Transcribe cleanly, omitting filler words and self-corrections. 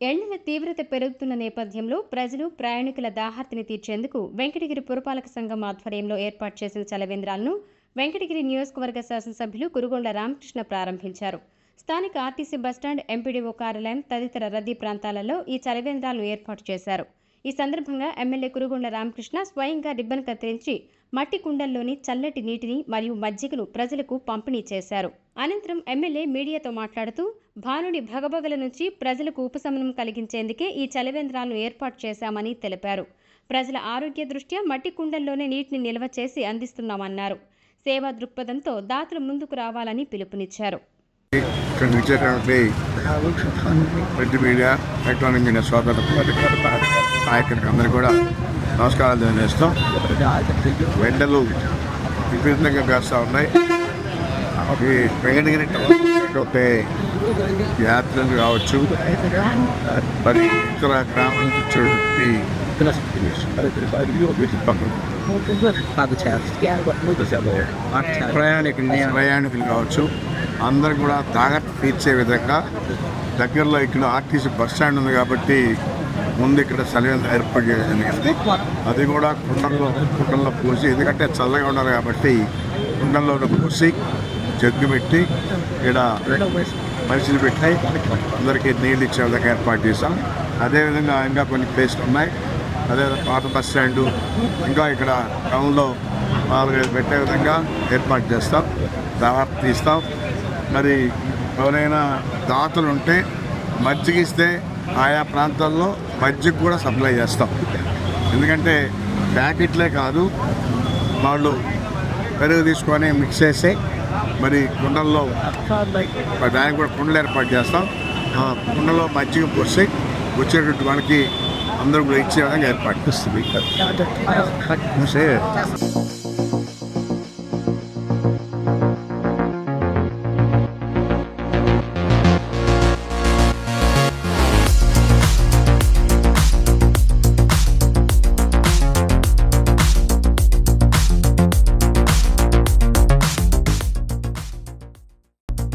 ఎండల తీవ్రత పెరుగుతున్న నేపథ్యంలో ప్రజలు ప్రయాణికుల దాహార్తిని తీర్చేందుకు వెంకటగిరి పురపాలక సంఘం ఆధ్వర్యంలో ఏర్పాటు చేసిన చలవేంద్రాలను వెంకటగిరి నియోజకవర్గ శాసనసభ్యులు కురుగొండ రామకృష్ణ ప్రారంభించారు. స్థానిక ఆర్టీసీ బస్టాండ్, ఎంపీడీఓ కార్యాలయం తదితర రద్దీ ప్రాంతాలలో ఈ చలవేంద్రాలను ఏర్పాటు చేశారు. ఈ సందర్భంగా ఎమ్మెల్యే కురుగొండ రామకృష్ణ స్వయంగా రిబ్బన్ కత్తిరించి మట్టి కుండల్లోని చల్లటి నీటిని మరియు మజ్జిగను ప్రజలకు పంపిణీ చేశారు. అనంతరం ఎమ్మెల్యే మీడియాతో మాట్లాడుతూ భానుడి భగభగల నుంచి ప్రజలకు ఉపశమనం కలిగించేందుకే ఈ చలవేంద్రాలను ఏర్పాటు చేశామని తెలిపారు. ప్రజల ఆరోగ్య దృష్ట్యా మట్టి కుండల్లోనే నీటిని నిల్వ చేసి అందిస్తున్నామన్నారు. సేవా దృక్పథంతో దాతలు ముందుకు రావాలని పిలుపునిచ్చారు. మీడియా, ఎలక్ట్రానిక్ మీడియా నాయకులకు కూడా నమస్కారాలు తెలియజేస్తాం. ఎండలు విపరీతంగా కాస్తూ ఉన్నాయి. ఈ వెంకటగిరి యాత్రలు కావచ్చు, మరి ఇతర గ్రామాల నుంచి ప్రయాణికులు కావచ్చు, అందరు కూడా తాగట్టు తీర్చే విధంగా దగ్గరలో ఇక్కడ ఆర్టీసీ బస్ స్టాండ్ ఉంది కాబట్టి ముందు ఇక్కడ చలివేంద్రం ఏర్పాటు చేయడం. అది కూడా కుండల్లో పోసి, ఎందుకంటే చల్లగా ఉన్నారు కాబట్టి కుండల్లో పోసి జగ్గు పెట్టి ఇక్కడ మనుషులు పెట్టి అందరికీ నీళ్ళు ఇచ్చే విధంగా ఏర్పాటు చేస్తాం. అదేవిధంగా ఇంకా కొన్ని ప్లేస్లు ఉన్నాయి. అదే పాత బస్ స్టాండు, ఇంకా ఇక్కడ టౌన్లో 4-5 పెట్టే విధంగా ఏర్పాటు చేస్తాం. దావత్ తీస్తాం. మరి ఎవరైనా దాతలు ఉంటే మజ్జిగ ఇస్తే ఆయా ప్రాంతాల్లో మజ్జిగ కూడా సప్లై చేస్తాం. ఎందుకంటే ప్యాకెట్లే కాదు, వాళ్ళు పెరుగు తీసుకొని మిక్స్ చేసి మరి కుండల్లో దానికి కూడా కుండలు ఏర్పాటు చేస్తాం. ఆ కుండలో మజ్జిగ పోసి వచ్చేటట్టు వాళ్ళకి అందరూ కూడా ఇచ్చే విధంగా ఏర్పాటు చేస్తుంది.